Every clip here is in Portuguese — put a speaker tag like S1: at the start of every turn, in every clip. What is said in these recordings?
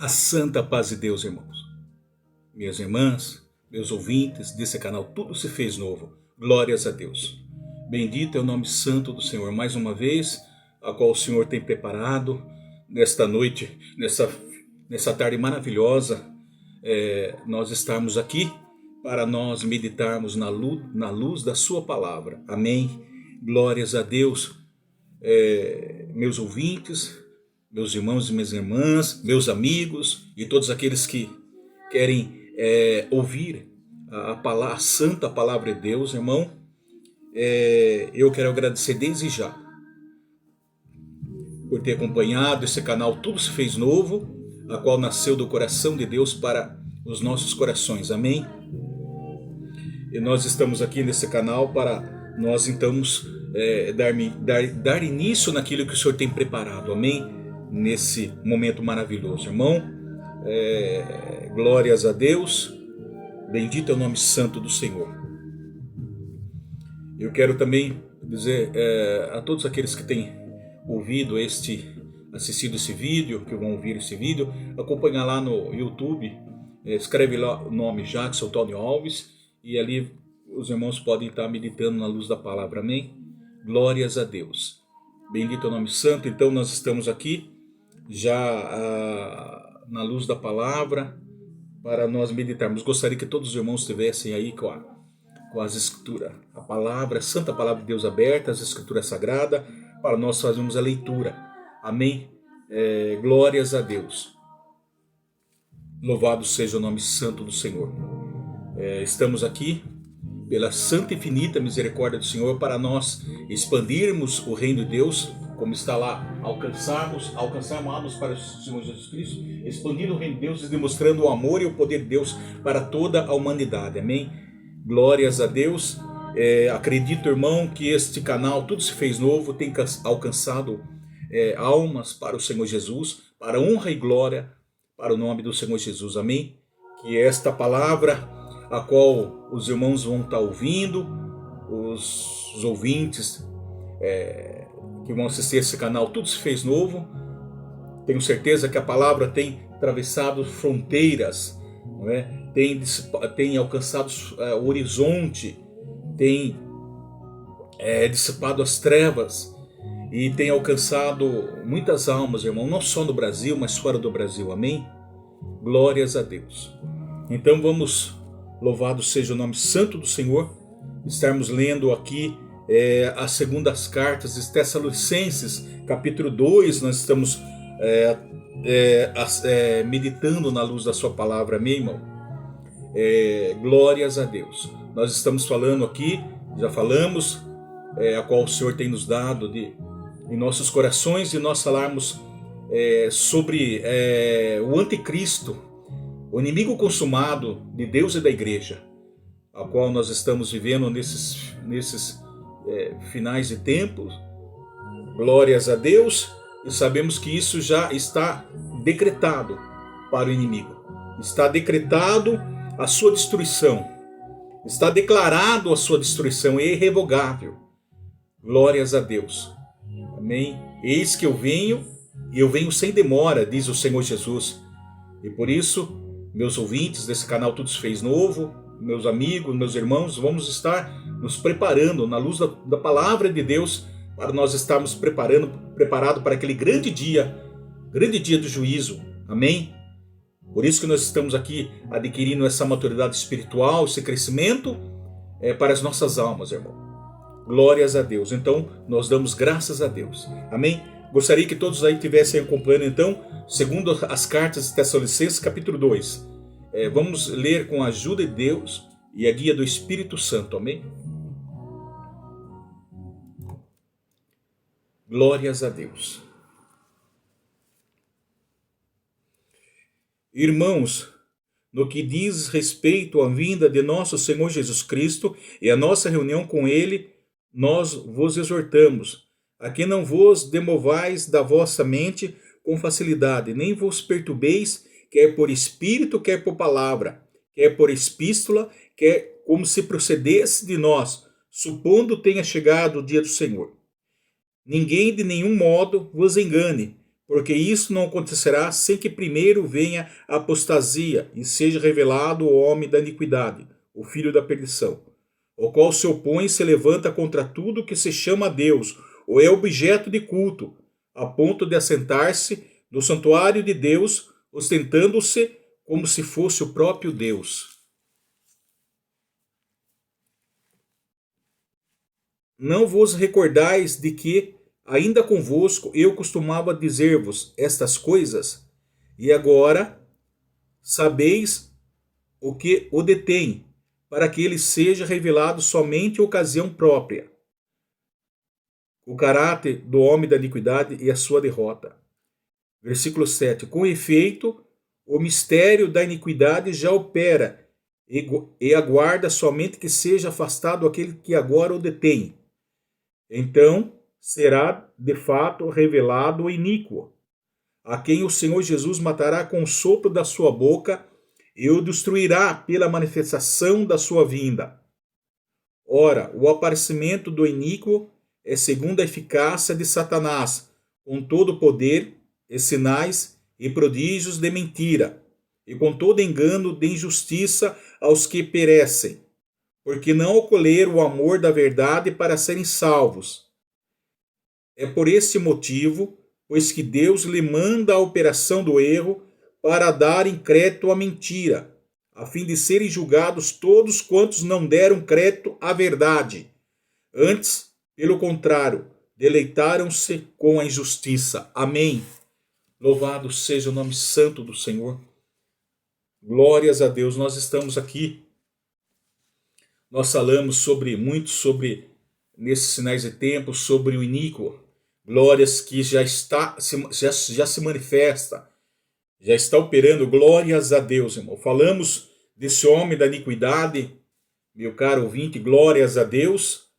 S1: A santa paz de Deus, irmãos. Minhas irmãs, meus ouvintes desse canal, tudo se fez novo. Glórias a Deus. Bendito é o nome santo do Senhor. Mais uma vez, a qual o Senhor tem preparado nesta noite, nessa tarde maravilhosa, nós estarmos aqui para nós meditarmos na luz da sua palavra. Amém. Glórias a Deus. Meus ouvintes, meus irmãos e minhas irmãs, meus amigos e todos aqueles que querem ouvir a santa palavra de Deus, irmão, eu quero agradecer desde já por ter acompanhado esse canal Tudo Se Fez Novo, a qual nasceu do coração de Deus para os nossos corações, amém? E nós estamos aqui nesse canal para nós então dar início naquilo que o Senhor tem preparado, amém? Nesse momento maravilhoso, irmão. Glórias a Deus. Bendito é o nome santo do Senhor. Eu quero também dizer a todos aqueles que têm assistido esse vídeo, que vão ouvir esse vídeo, acompanhar lá no YouTube, escreve lá o nome Jackson Tony Alves, e ali os irmãos podem estar meditando na luz da palavra, amém? Glórias a Deus. Bendito é o nome santo. Então nós estamos aqui já na luz da palavra para nós meditarmos. Gostaria que todos os irmãos estivessem aí com as escrituras, a palavra, a santa palavra de Deus aberta, as escrituras sagradas, para nós fazermos a leitura, amém? Glórias a Deus. Louvado seja o nome santo do Senhor. Estamos aqui pela santa e infinita misericórdia do Senhor para nós expandirmos o reino de Deus, como está lá, alcançarmos para o Senhor Jesus Cristo, expandindo o reino de Deus e demonstrando o amor e o poder de Deus para toda a humanidade, amém? Glórias a Deus. Acredito, irmão, que este canal Tudo Se Fez Novo tem alcançado almas para o Senhor Jesus, para honra e glória para o nome do Senhor Jesus, amém? Que esta palavra, a qual os irmãos vão estar ouvindo, os ouvintes que vão assistir esse canal Tudo Se Fez Novo, tenho certeza que a palavra tem atravessado fronteiras, não é? Tem alcançado o horizonte, tem dissipado as trevas e tem alcançado muitas almas, irmão, não só no Brasil, mas fora do Brasil, amém? Glórias a Deus. Então vamos, louvado seja o nome santo do Senhor, estarmos lendo aqui as segundas cartas de Tessalonicenses, capítulo 2, nós estamos meditando na luz da sua palavra, amém, irmão? Glórias a Deus. Nós estamos falando aqui, já falamos, a qual o Senhor tem nos dado em nossos corações, e nós falarmos sobre o anticristo, o inimigo consumado de Deus e da igreja, a qual nós estamos vivendo nesses finais de tempos. Glórias a Deus. E sabemos que isso já está decretado para o inimigo, está decretado a sua destruição, está declarado a sua destruição, é irrevogável. Glórias a Deus, amém? Eis que eu venho sem demora, diz o Senhor Jesus. E por isso, meus ouvintes desse canal Tudo Se Fez Novo, meus amigos, meus irmãos, vamos estar nos preparando na luz da palavra de Deus, para nós estarmos preparado para aquele grande dia do juízo, amém? Por isso que nós estamos aqui adquirindo essa maturidade espiritual, esse crescimento para as nossas almas, irmão. Glórias a Deus. Então, nós damos graças a Deus, amém? Gostaria que todos aí estivessem acompanhando, então, segundo as cartas de Tessalonicenses, capítulo 2. Vamos ler com a ajuda de Deus e a guia do Espírito Santo, amém? Glórias a Deus. Irmãos, no que diz respeito à vinda de nosso Senhor Jesus Cristo e a nossa reunião com Ele, nós vos exortamos a que não vos demovais da vossa mente com facilidade, nem vos perturbeis, quer por espírito, quer por palavra, quer por epístola, quer como se procedesse de nós, supondo tenha chegado o dia do Senhor. Ninguém de nenhum modo vos engane, porque isso não acontecerá sem que primeiro venha a apostasia e seja revelado o homem da iniquidade, o filho da perdição, o qual se opõe e se levanta contra tudo que se chama Deus ou é objeto de culto, a ponto de assentar-se no santuário de Deus, ostentando-se como se fosse o próprio Deus. Não vos recordais de que, ainda convosco, eu costumava dizer-vos estas coisas? E agora sabeis o que o detém, para que ele seja revelado somente em ocasião própria, o caráter do homem da iniquidade e a sua derrota. Versículo 7. Com efeito, o mistério da iniquidade já opera e aguarda somente que seja afastado aquele que agora o detém. Então será de fato revelado o iníquo, a quem o Senhor Jesus matará com o sopro da sua boca e o destruirá pela manifestação da sua vinda. Ora, o aparecimento do iníquo é segundo a eficácia de Satanás, com todo o poder e sinais e prodígios de mentira, e com todo engano de injustiça aos que perecem, porque não acolheram o amor da verdade para serem salvos. É por esse motivo, pois que Deus lhe manda a operação do erro para dar crédito à mentira, a fim de serem julgados todos quantos não deram crédito à verdade. Antes, pelo contrário, deleitaram-se com a injustiça. Amém. Louvado seja o nome santo do Senhor. Glórias a Deus. Nós estamos aqui. Nós falamos muito sobre, nesses sinais de tempo, sobre o iníquo. Glórias que já se manifesta, já está operando. Glórias a Deus, irmão. Falamos desse homem da iniquidade, meu caro ouvinte. Glórias a Deus.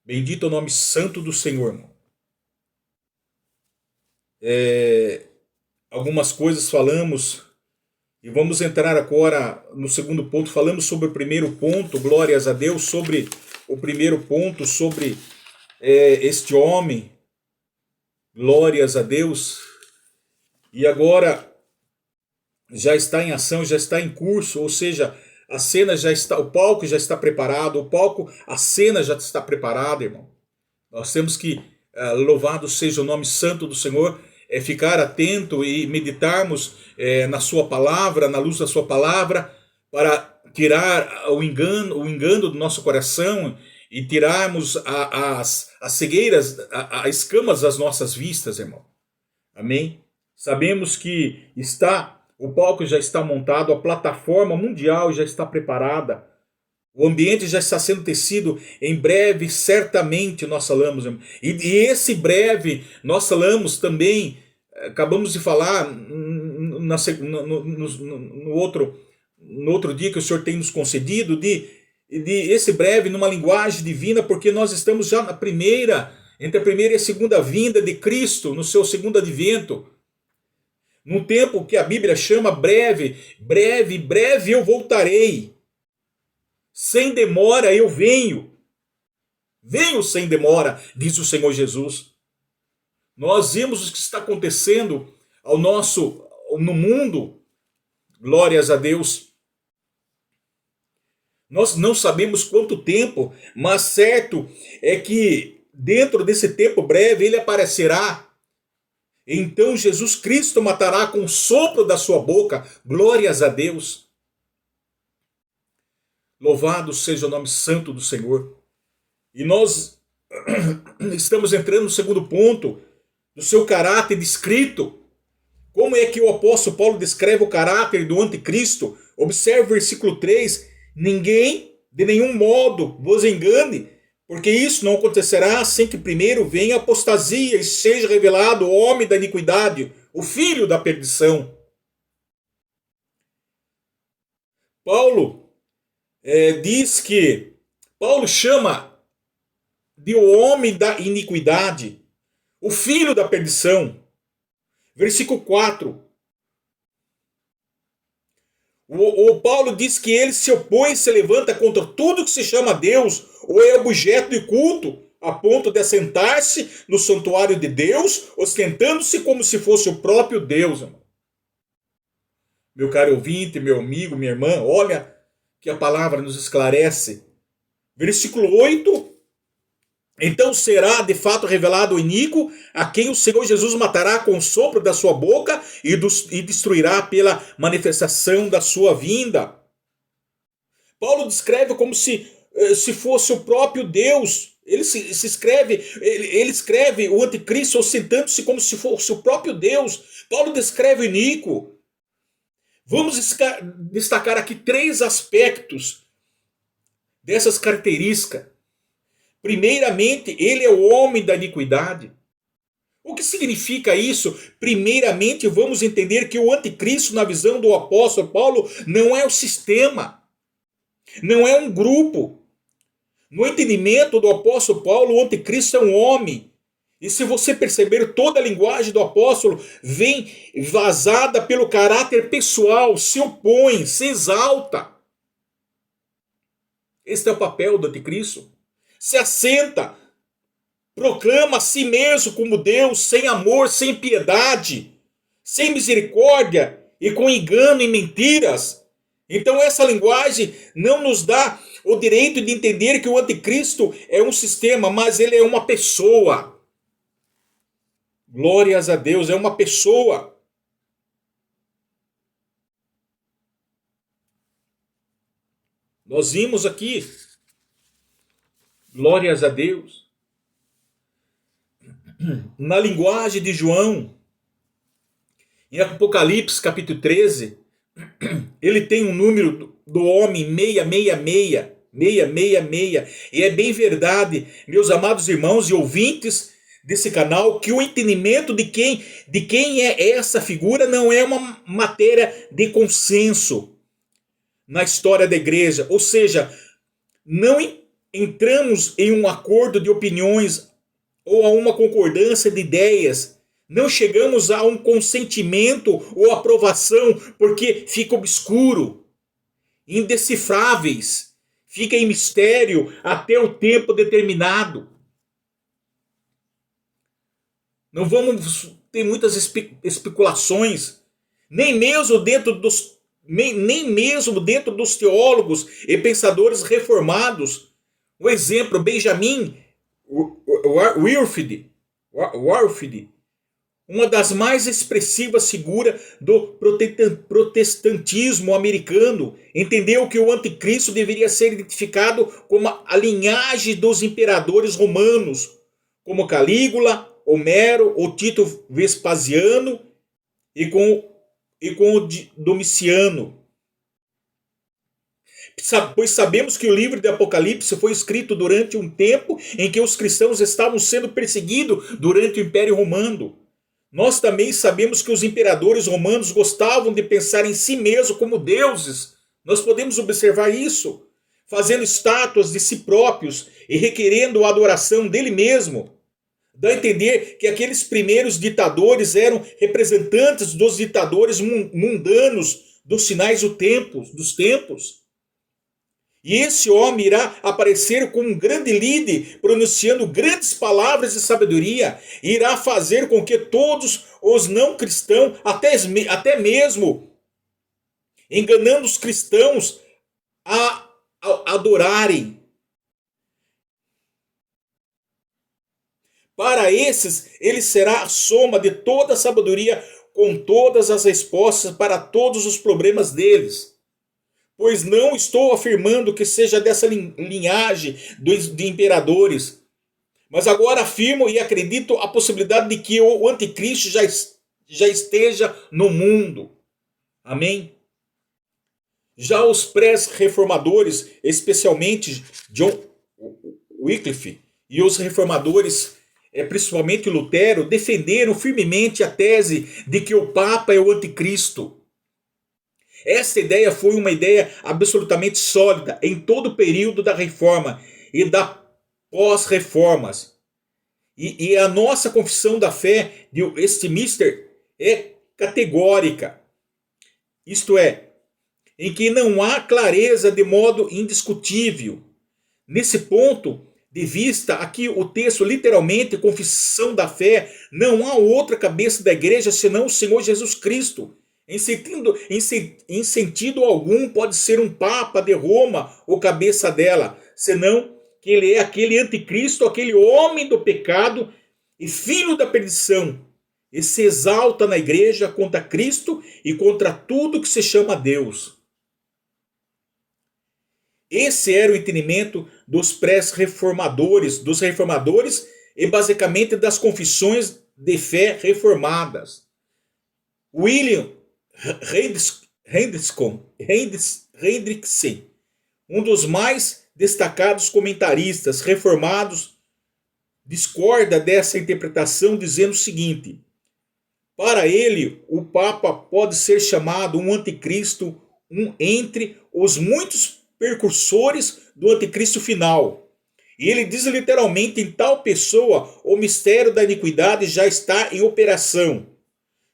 S1: Bendito o nome santo do Senhor, irmão. Algumas coisas falamos e vamos entrar agora no segundo ponto. Falamos sobre o primeiro ponto, glórias a Deus, sobre o primeiro ponto, sobre este homem, glórias a Deus. E agora já está em ação, já está em curso, ou seja, a cena já está, o palco já está preparado, a cena já está preparada, irmão. Nós temos que, louvado seja o nome santo do Senhor, ficar atento e meditarmos na sua palavra, na luz da sua palavra, para tirar o engano do nosso coração e tirarmos as cegueiras, as escamas das nossas vistas, irmão. Amém? Sabemos que o palco já está montado, a plataforma mundial já está preparada, o ambiente já está sendo tecido. Em breve, certamente, nós falamos. E esse breve, nós falamos também, acabamos de falar no outro dia que o Senhor tem nos concedido, de esse breve numa linguagem divina, porque nós estamos já entre a primeira e a segunda vinda de Cristo, no seu segundo advento. Num tempo que a Bíblia chama breve, breve, breve eu voltarei. Sem demora eu venho. Venho sem demora, diz o Senhor Jesus. Nós vimos o que está acontecendo no mundo. Glórias a Deus. Nós não sabemos quanto tempo, mas certo é que dentro desse tempo breve ele aparecerá. Então Jesus Cristo matará com o sopro da sua boca. Glórias a Deus. Louvado seja o nome santo do Senhor. E nós estamos entrando no segundo ponto, do seu caráter descrito. Como é que o apóstolo Paulo descreve o caráter do anticristo? Observe o versículo 3. Ninguém, de nenhum modo, vos engane, porque isso não acontecerá sem que primeiro venha a apostasia e seja revelado o homem da iniquidade, o filho da perdição. Paulo chama de o homem da iniquidade, o filho da perdição. Versículo 4. O Paulo diz que ele se opõe e se levanta contra tudo que se chama Deus ou é objeto de culto, a ponto de assentar-se no santuário de Deus, ostentando-se como se fosse o próprio Deus. Irmão. Meu caro ouvinte, meu amigo, minha irmã, olha que a palavra nos esclarece. Versículo 8. Então será de fato revelado o iníquo, a quem o Senhor Jesus matará com o sopro da sua boca e destruirá pela manifestação da sua vinda. Paulo descreve como se fosse o próprio Deus. Ele escreve o anticristo ostentando-se como se fosse o próprio Deus. Paulo descreve o iníquo. Vamos destacar aqui 3 aspectos dessas características. Primeiramente, ele é o homem da iniquidade. O que significa isso? Primeiramente, vamos entender que o anticristo, na visão do apóstolo Paulo, não é o sistema, não é um grupo. No entendimento do apóstolo Paulo, o anticristo é um homem. E se você perceber, toda a linguagem do apóstolo vem vazada pelo caráter pessoal, se opõe, se exalta. Este é o papel do anticristo. Se assenta, proclama a si mesmo como Deus, sem amor, sem piedade, sem misericórdia e com engano e mentiras. Então essa linguagem não nos dá o direito de entender que o anticristo é um sistema, mas ele é uma pessoa. Glórias a Deus, é uma pessoa. Nós vimos aqui, glórias a Deus, na linguagem de João, em Apocalipse capítulo 13, ele tem um número do homem 666, 666, e é bem verdade, meus amados irmãos e ouvintes desse canal, que o entendimento de quem é essa figura não é uma matéria de consenso na história da igreja, ou seja, não entramos em um acordo de opiniões ou a uma concordância de ideias, não chegamos a um consentimento ou aprovação, porque fica obscuro, indecifráveis, fica em mistério até o tempo determinado. Não vamos ter muitas especulações, nem mesmo dentro dos teólogos e pensadores reformados. O exemplo, Benjamin Wilfrid, uma das mais expressivas figuras do protestantismo americano, entendeu que o anticristo deveria ser identificado como a linhagem dos imperadores romanos, como Calígula, Homero, o Tito Vespasiano e com o Domiciano. Pois sabemos que o livro de Apocalipse foi escrito durante um tempo em que os cristãos estavam sendo perseguidos durante o Império Romano. Nós também sabemos que os imperadores romanos gostavam de pensar em si mesmos como deuses. Nós podemos observar isso, fazendo estátuas de si próprios e requerendo a adoração dele mesmo. Dá a entender que aqueles primeiros ditadores eram representantes dos ditadores mundanos dos sinais dos tempos. E esse homem irá aparecer como um grande líder, pronunciando grandes palavras de sabedoria, e irá fazer com que todos os não cristãos, até mesmo enganando os cristãos, a adorarem. Para esses, ele será a soma de toda a sabedoria, com todas as respostas para todos os problemas deles. Pois não estou afirmando que seja dessa linhagem de imperadores, mas agora afirmo e acredito a possibilidade de que o anticristo já esteja no mundo. Amém? Já os pré-reformadores, especialmente John Wycliffe, e os reformadores, principalmente Lutero, defenderam firmemente a tese de que o Papa é o anticristo. Essa ideia foi uma ideia absolutamente sólida em todo o período da Reforma e da pós-reformas. E a nossa confissão da fé de Westminster é categórica. Isto é, em que não há clareza de modo indiscutível. Nesse ponto, de vista aqui o texto, literalmente, confissão da fé, não há outra cabeça da igreja senão o Senhor Jesus Cristo. Em sentido algum pode ser um papa de Roma ou cabeça dela, senão que ele é aquele anticristo, aquele homem do pecado e filho da perdição, e se exalta na igreja contra Cristo e contra tudo que se chama Deus. Esse era o entendimento dos pré-reformadores, dos reformadores e basicamente das confissões de fé reformadas. William Hendrickson, um dos mais destacados comentaristas reformados, discorda dessa interpretação dizendo o seguinte: para ele, o Papa pode ser chamado um anticristo, entre os muitos precursores do anticristo final. E ele diz literalmente: em tal pessoa, o mistério da iniquidade já está em operação.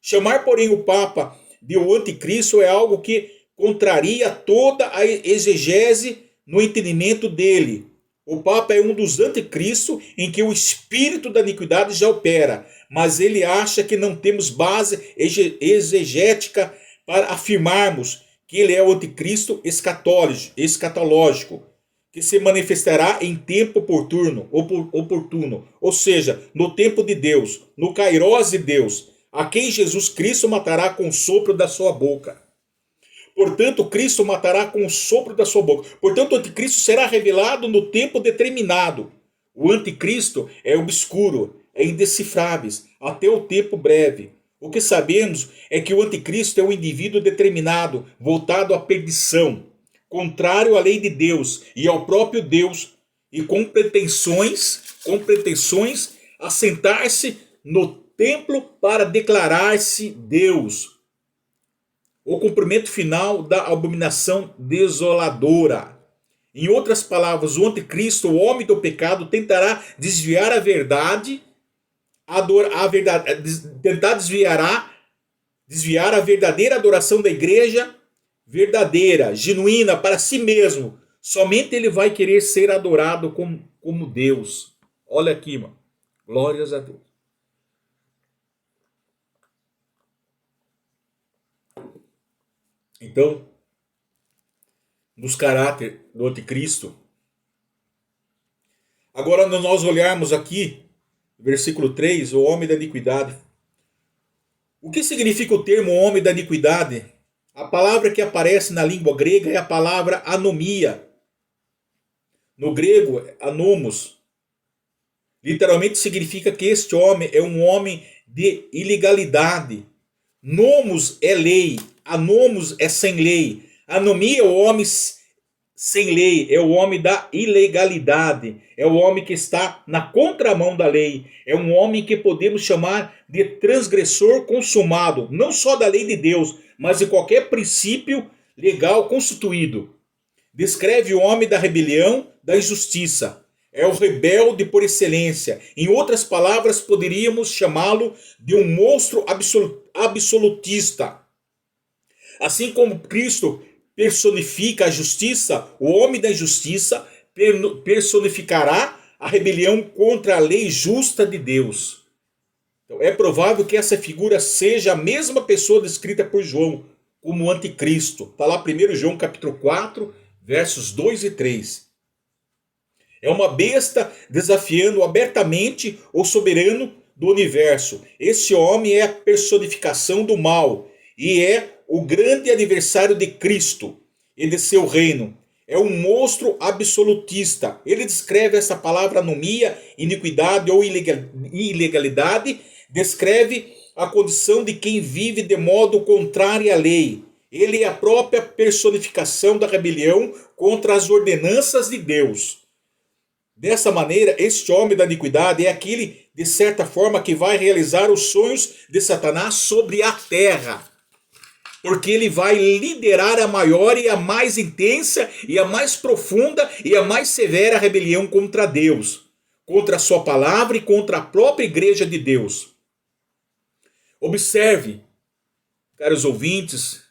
S1: Chamar, porém, o Papa de o anticristo é algo que contraria toda a exegese no entendimento dele. O Papa é um dos anticristos em que o espírito da iniquidade já opera, mas ele acha que não temos base exegética para afirmarmos que ele é o anticristo escatológico, que se manifestará em tempo oportuno, ou seja, no tempo de Deus, no kairós de Deus, a quem Jesus Cristo matará com o sopro da sua boca. Portanto, Cristo matará com o sopro da sua boca. Portanto, o anticristo será revelado no tempo determinado. O anticristo é obscuro, é indecifrável, até o tempo breve. O que sabemos é que o anticristo é um indivíduo determinado, voltado à perdição, contrário à lei de Deus e ao próprio Deus, e com pretensões a sentar-se no templo para declarar-se Deus. O cumprimento final da abominação desoladora. Em outras palavras, o anticristo, o homem do pecado, tentará desviar a verdade, tentar desviar a verdadeira adoração da igreja, verdadeira, genuína, para si mesmo. Somente ele vai querer ser adorado como Deus. Olha aqui, mano. Glórias a Deus. Então, nos caráter do anticristo. Agora, nós olharmos aqui, versículo 3, o homem da iniquidade. O que significa o termo homem da iniquidade? A palavra que aparece na língua grega é a palavra anomia. No grego, anomos. Literalmente significa que este homem é um homem de ilegalidade. Nomos é lei, anomos é sem lei. Anomia é o homem sem lei, é o homem da ilegalidade, é o homem que está na contramão da lei, é um homem que podemos chamar de transgressor consumado, não só da lei de Deus, mas de qualquer princípio legal constituído. Descreve o homem da rebelião, da injustiça. É o rebelde por excelência. Em outras palavras, poderíamos chamá-lo de um monstro absolutista. Assim como Cristo personifica a justiça, o homem da injustiça personificará a rebelião contra a lei justa de Deus. Então, é provável que essa figura seja a mesma pessoa descrita por João como o anticristo. Está lá 1 João capítulo 4, versos 2 e 3. É uma besta desafiando abertamente o soberano do universo. Esse homem é a personificação do mal e é o grande adversário de Cristo e de seu reino. É um monstro absolutista. Ele descreve essa palavra anomia, iniquidade ou ilegalidade, descreve a condição de quem vive de modo contrário à lei. Ele é a própria personificação da rebelião contra as ordenanças de Deus. Dessa maneira, este homem da iniquidade é aquele, de certa forma, que vai realizar os sonhos de Satanás sobre a terra. Porque ele vai liderar a maior e a mais intensa e a mais profunda e a mais severa rebelião contra Deus, contra a sua palavra e contra a própria igreja de Deus. Observe, caros ouvintes,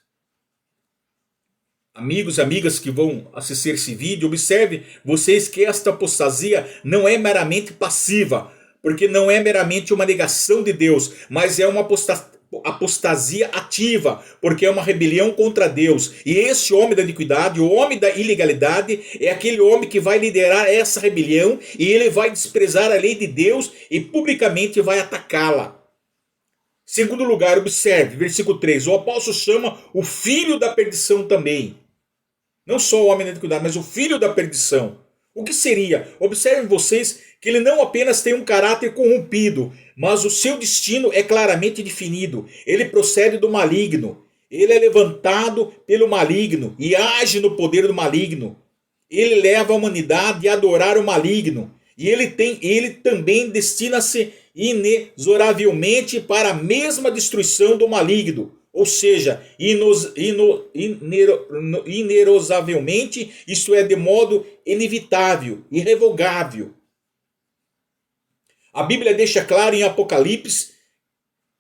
S1: amigos e amigas que vão assistir esse vídeo, observe vocês que esta apostasia não é meramente passiva, porque não é meramente uma negação de Deus, mas é uma apostasia ativa, porque é uma rebelião contra Deus. E esse homem da iniquidade, o homem da ilegalidade, é aquele homem que vai liderar essa rebelião e ele vai desprezar a lei de Deus e publicamente vai atacá-la. Segundo lugar, observe, versículo 3, o apóstolo chama o filho da perdição também. Não só o homem da iniquidade, mas o filho da perdição. O que seria? Observem vocês que ele não apenas tem um caráter corrompido, mas o seu destino é claramente definido. Ele procede do maligno. Ele é levantado pelo maligno e age no poder do maligno. Ele leva a humanidade a adorar o maligno. E ele também destina-se inexoravelmente para a mesma destruição do maligno. Ou seja, inerosavelmente, isto é, de modo inevitável, irrevogável. A Bíblia deixa claro em Apocalipse,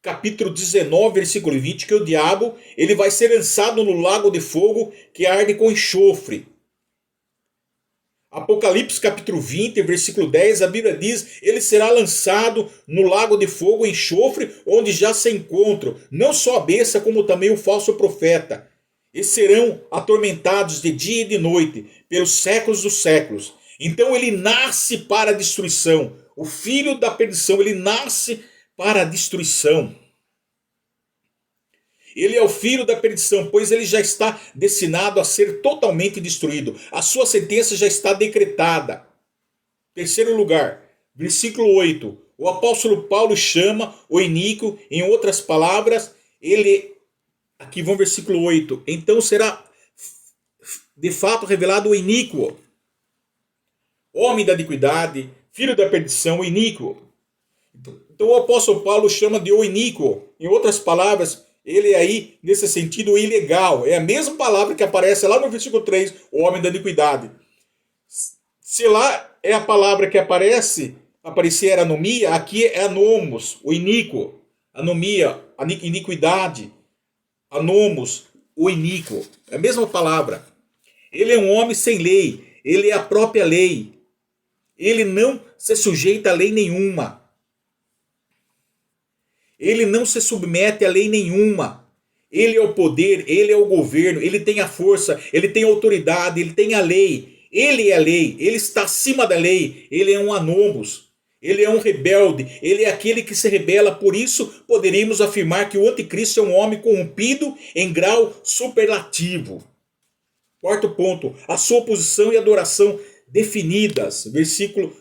S1: capítulo 19, versículo 20, que o diabo ele vai ser lançado no lago de fogo que arde com enxofre. Apocalipse capítulo 20, versículo 10, a Bíblia diz, ele será lançado no lago de fogo e enxofre, onde já se encontram não só a besta, como também o falso profeta. E serão atormentados de dia e de noite, pelos séculos dos séculos. Então ele nasce para a destruição. O filho da perdição, ele nasce para a destruição. Ele é o filho da perdição, pois ele já está destinado a ser totalmente destruído. A sua sentença já está decretada. Terceiro lugar, versículo 8. O apóstolo Paulo chama o iníquo, em outras palavras, aqui vamos versículo 8. Então será de fato revelado o iníquo, homem da iniquidade, filho da perdição, o iníquo. Então o apóstolo Paulo chama de o iníquo, em outras palavras, ele é aí, nesse sentido, ilegal. É a mesma palavra que aparece lá no versículo 3, o homem da iniquidade. Se lá é a palavra que aparecia era anomia, aqui é anomos, o iníquo. Anomia, a iniquidade. Anomos, o iníquo. É a mesma palavra. Ele é um homem sem lei. Ele é a própria lei. Ele não se sujeita a lei nenhuma. Ele não se submete a lei nenhuma. Ele é o poder, ele é o governo, ele tem a força, ele tem a autoridade, ele tem a lei. Ele é a lei, ele está acima da lei. Ele é um anomos, ele é um rebelde, ele é aquele que se rebela. Por isso poderíamos afirmar que o anticristo é um homem corrompido em grau superlativo. Quarto ponto, a sua posição e adoração definidas. Versículo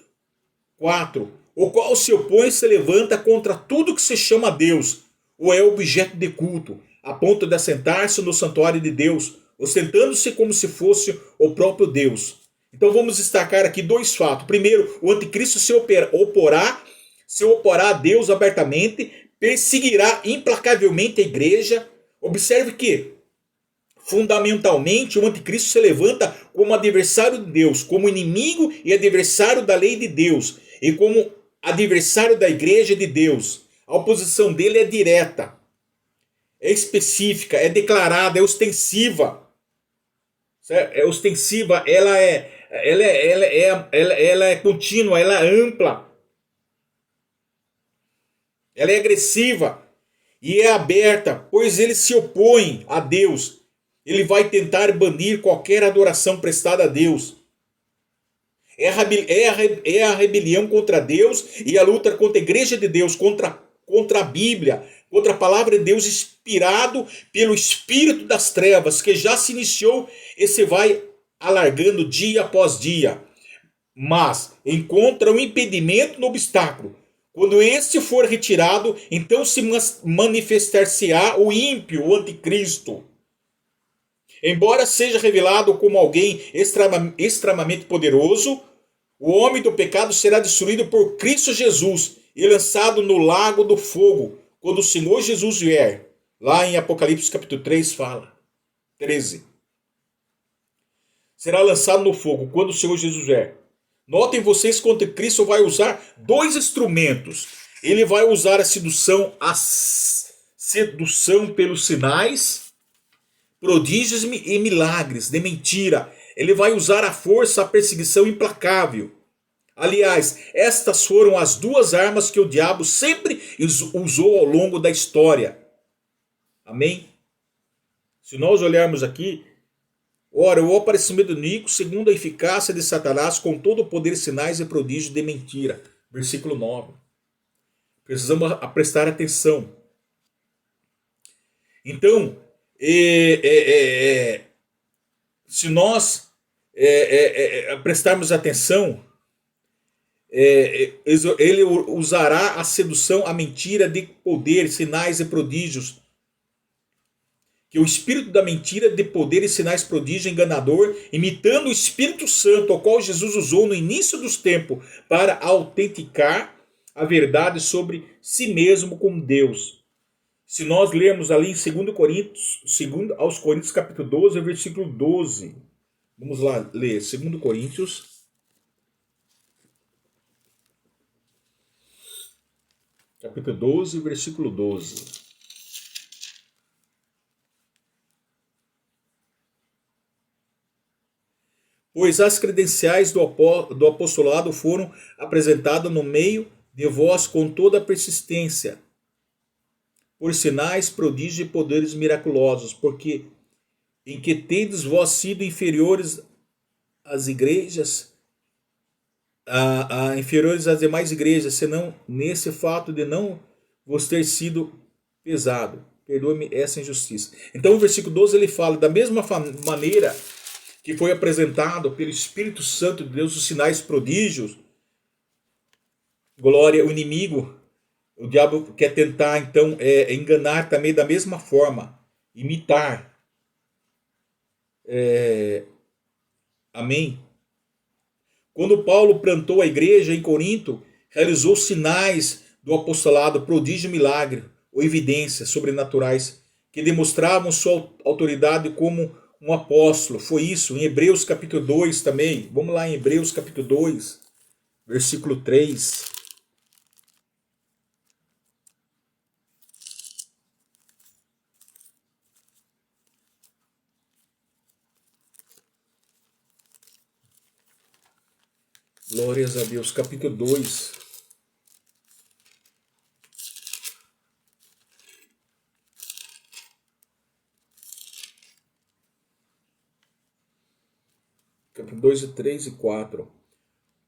S1: 4. O qual se opõe e se levanta contra tudo que se chama Deus, ou é objeto de culto, a ponto de assentar-se no santuário de Deus, ostentando-se como se fosse o próprio Deus. Então vamos destacar aqui dois fatos. Primeiro, o anticristo se oporá a Deus abertamente, perseguirá implacavelmente a igreja. Observe que, fundamentalmente, o anticristo se levanta como adversário de Deus, como inimigo e adversário da lei de Deus, e como adversário da igreja de Deus. A oposição dele é direta, é específica, é declarada, é ostensiva. É ostensiva, ela é contínua, ela é ampla. Ela é agressiva e é aberta, pois ele se opõe a Deus. Ele vai tentar banir qualquer adoração prestada a Deus. É a rebelião contra Deus e a luta contra a igreja de Deus, contra a Bíblia, contra a palavra de Deus, inspirado pelo espírito das trevas, que já se iniciou e se vai alargando dia após dia. Mas encontra um impedimento no obstáculo. Quando este for retirado, então se manifestar-se-á o ímpio, o anticristo. Embora seja revelado como alguém extremamente poderoso, o homem do pecado será destruído por Cristo Jesus e lançado no lago do fogo, quando o Senhor Jesus vier. Lá em Apocalipse capítulo 3 fala, 13. Será lançado no fogo quando o Senhor Jesus vier. Notem vocês que o anticristo vai usar dois instrumentos. Ele vai usar a sedução pelos sinais, prodígios e milagres de mentira. Ele vai usar a força, a perseguição implacável. Aliás, estas foram as duas armas que o diabo sempre usou ao longo da história. Amém? Se nós olharmos aqui, ora, o aparecimento do Nico, segundo a eficácia de Satanás, com todo o poder, sinais e prodígios de mentira. Versículo 9. Precisamos prestar atenção. Então, se nós prestarmos atenção, ele usará a sedução, a mentira de poder, sinais e prodígios. Que o espírito da mentira de poder e sinais prodígio enganador, imitando o Espírito Santo, ao qual Jesus usou no início dos tempos para autenticar a verdade sobre si mesmo como Deus. Se nós lermos ali em 2 Coríntios, 2 aos Coríntios capítulo 12, versículo 12. Vamos lá ler 2 Coríntios. Capítulo 12, versículo 12. Pois as credenciais do apostolado foram apresentadas no meio de vós com toda a persistência, por sinais, prodígios e poderes miraculosos, porque em que tendes vós sido inferiores às igrejas, inferiores às demais igrejas, senão nesse fato de não vos ter sido pesado. Perdoe-me essa injustiça. Então o versículo 12 ele fala, da mesma maneira que foi apresentado pelo Espírito Santo de Deus, os sinais prodígios, glória, o inimigo, o diabo quer tentar então enganar também da mesma forma, imitar. Amém? Quando Paulo plantou a igreja em Corinto, realizou sinais do apostolado, prodígio e milagre, ou evidências sobrenaturais, que demonstravam sua autoridade como um apóstolo. Foi isso em Hebreus capítulo 2 também. Vamos lá em Hebreus capítulo 2, versículo 3. Glórias a Deus, capítulo 2. Capítulo 2, 3 e 4.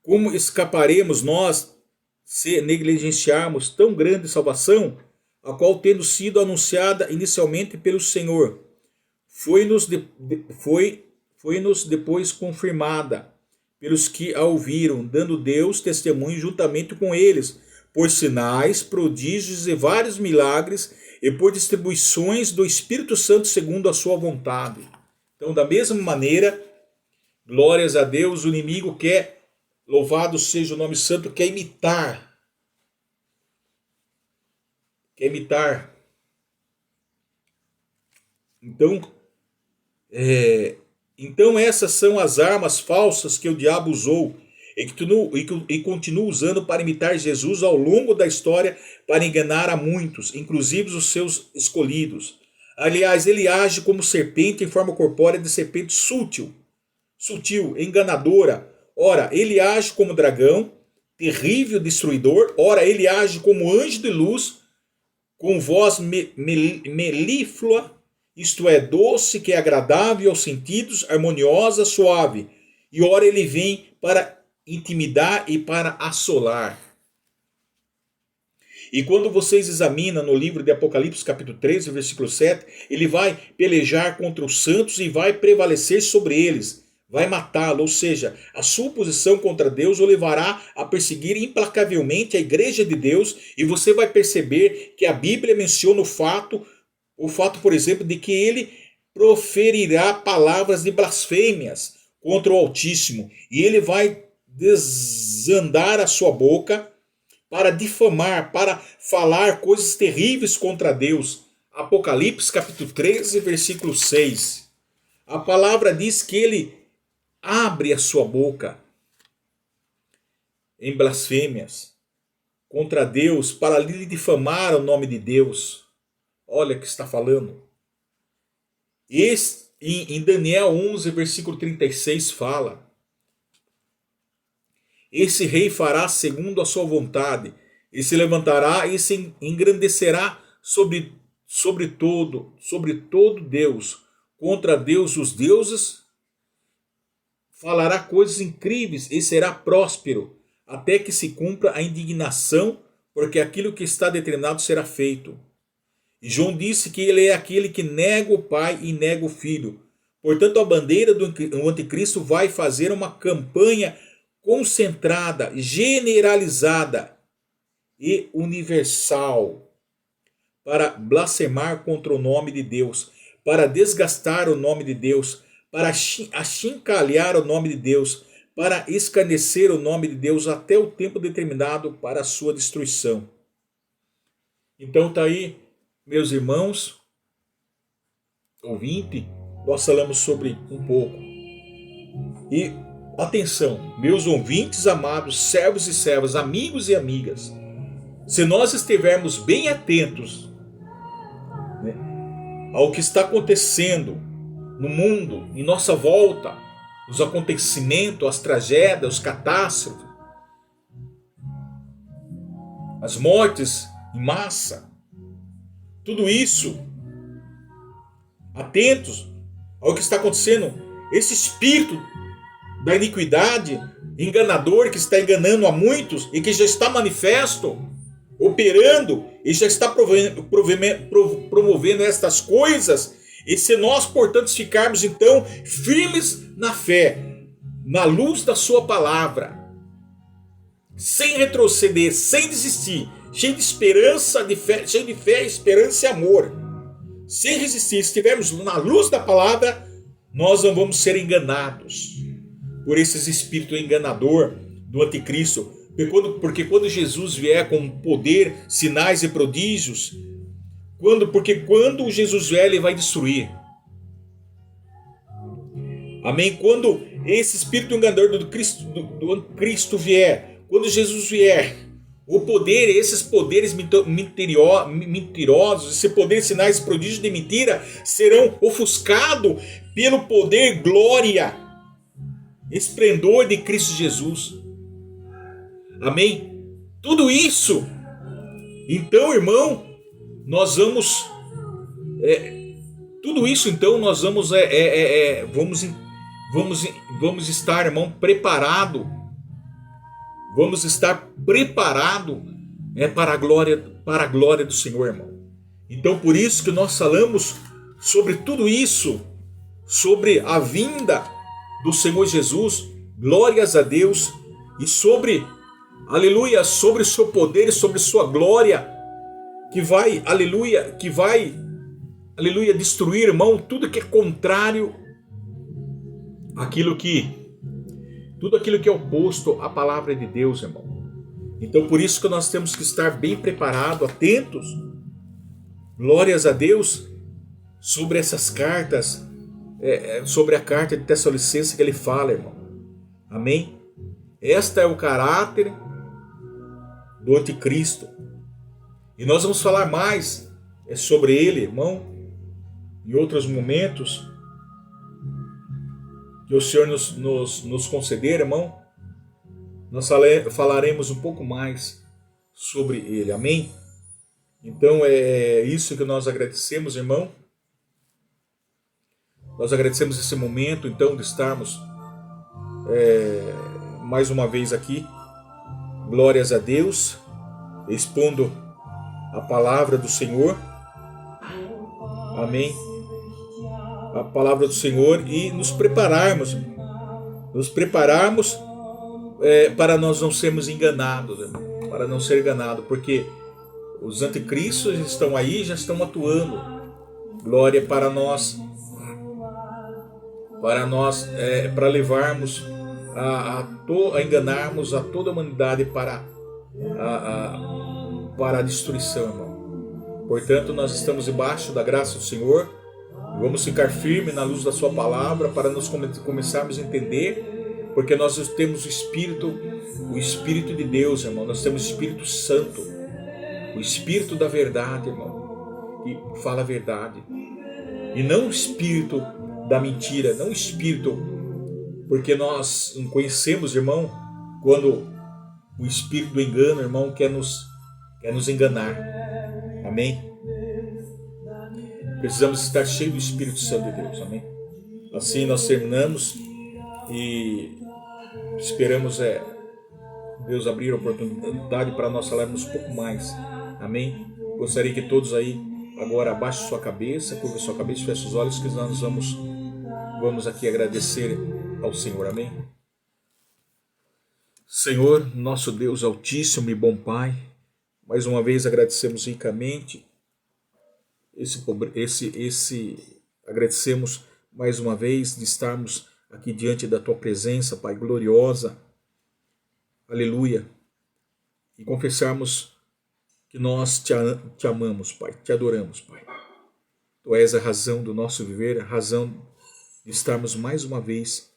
S1: Como escaparemos nós se negligenciarmos tão grande salvação, a qual tendo sido anunciada inicialmente pelo Senhor, foi-nos depois confirmada pelos que a ouviram, dando Deus testemunho juntamente com eles, por sinais, prodígios e vários milagres, e por distribuições do Espírito Santo segundo a sua vontade. Então, da mesma maneira, glórias a Deus, o inimigo quer, louvado seja o nome santo, quer imitar. Então essas são as armas falsas que o diabo usou e continua usando para imitar Jesus ao longo da história, para enganar a muitos, inclusive os seus escolhidos. Aliás, ele age como serpente em forma corpórea de serpente sutil, enganadora. Ora, ele age como dragão, terrível, destruidor. Ora, ele age como anjo de luz, com voz melíflua, isto é, doce, que é agradável aos sentidos, harmoniosa, suave. E ora ele vem para intimidar e para assolar. E quando vocês examinam no livro de Apocalipse, capítulo 13, versículo 7, ele vai pelejar contra os santos e vai prevalecer sobre eles. Vai matá-lo, ou seja, a sua oposição contra Deus o levará a perseguir implacavelmente a igreja de Deus. E você vai perceber que a Bíblia menciona o fato, por exemplo, de que ele proferirá palavras de blasfêmias contra o Altíssimo. E ele vai desandar a sua boca para difamar, para falar coisas terríveis contra Deus. Apocalipse capítulo 13, versículo 6. A palavra diz que ele abre a sua boca em blasfêmias contra Deus para lhe difamar o nome de Deus. Olha o que está falando. Em Daniel 11, versículo 36 fala: esse rei fará segundo a sua vontade, e se levantará e se engrandecerá sobre todo Deus, contra Deus os deuses, falará coisas incríveis e será próspero, até que se cumpra a indignação, porque aquilo que está determinado será feito. E João disse que ele é aquele que nega o Pai e nega o Filho. Portanto, a bandeira do anticristo vai fazer uma campanha concentrada, generalizada e universal para blasfemar contra o nome de Deus, para desgastar o nome de Deus, para achincalhar o nome de Deus, para escarnecer o nome de Deus até o tempo determinado para a sua destruição. Então está aí, meus irmãos, ouvinte, nós falamos sobre um pouco. E atenção, meus ouvintes amados, servos e servas, amigos e amigas, se nós estivermos bem atentos, né, ao que está acontecendo no mundo, em nossa volta, os acontecimentos, as tragédias, os catástrofes, as mortes em massa, tudo isso, atentos ao que está acontecendo, esse espírito da iniquidade, enganador, que está enganando a muitos e que já está manifesto, operando e já está promovendo estas coisas. E se nós, portanto, ficarmos então firmes na fé, na luz da sua palavra, sem retroceder, sem desistir, cheio de esperança, cheio de fé, esperança e amor, sem resistir, se estivermos na luz da palavra, nós não vamos ser enganados por esses espíritos enganador do anticristo. Porque quando Jesus vier com poder, sinais e prodígios, porque quando Jesus vier, ele vai destruir. Amém? Quando esse espírito enganador do Cristo vier, quando Jesus vier, o poder, esses poderes mentirosos, esse poder, sinais e prodígios de mentira, serão ofuscados pelo poder, glória, esplendor de Cristo Jesus. Amém? Tudo isso, então, irmão, nós vamos, tudo isso, então, nós vamos, vamos estar, irmão, preparado. Vamos estar preparado para a glória do Senhor, irmão. Então, por isso que nós falamos sobre tudo isso, sobre a vinda do Senhor Jesus, glórias a Deus, e sobre, aleluia, sobre o seu poder, sobre sua glória, que vai, aleluia, destruir, irmão, tudo que é contrário tudo aquilo que é oposto à palavra de Deus, irmão. Então, por isso que nós temos que estar bem preparados, atentos, glórias a Deus, sobre essas cartas, sobre a carta de Tessalonicenses que ele fala, irmão. Amém? Este é o caráter do anticristo. E nós vamos falar mais sobre ele, irmão, em outros momentos que o Senhor nos conceder, irmão. Nós falaremos um pouco mais sobre ele, amém? Então é isso que nós agradecemos, irmão. Nós agradecemos esse momento, então, de estarmos mais uma vez aqui, glórias a Deus, expondo a palavra do Senhor, amém? A palavra do Senhor, e nos prepararmos para nós não sermos enganados, irmão, para não ser enganado, porque os anticristos estão aí, já estão atuando. Glória para nós, para levarmos a enganarmos a toda a humanidade para a destruição, irmão. Portanto, nós estamos debaixo da graça do Senhor. Vamos ficar firmes na luz da sua palavra para nós começarmos a entender, porque nós temos o Espírito de Deus, irmão. Nós temos o Espírito Santo, o Espírito da verdade, irmão, que fala a verdade. e não o espírito da mentira, não o espírito, porque nós não conhecemos, irmão, quando o espírito do engano, irmão, quer nos enganar. Amém? Precisamos estar cheios do Espírito Santo de Deus. Amém? Assim nós terminamos e esperamos Deus abrir a oportunidade para nós falarmos um pouco mais. Amém? Gostaria que todos aí agora abaixem sua cabeça, curva sua cabeça, feche os olhos, que nós vamos aqui agradecer ao Senhor. Amém? Senhor, nosso Deus altíssimo e bom Pai, mais uma vez agradecemos ricamente agradecemos mais uma vez de estarmos aqui diante da tua presença, Pai, gloriosa. Aleluia. E confessarmos que nós te amamos, Pai, te adoramos, Pai. Tu és a razão do nosso viver, a razão de estarmos mais uma vez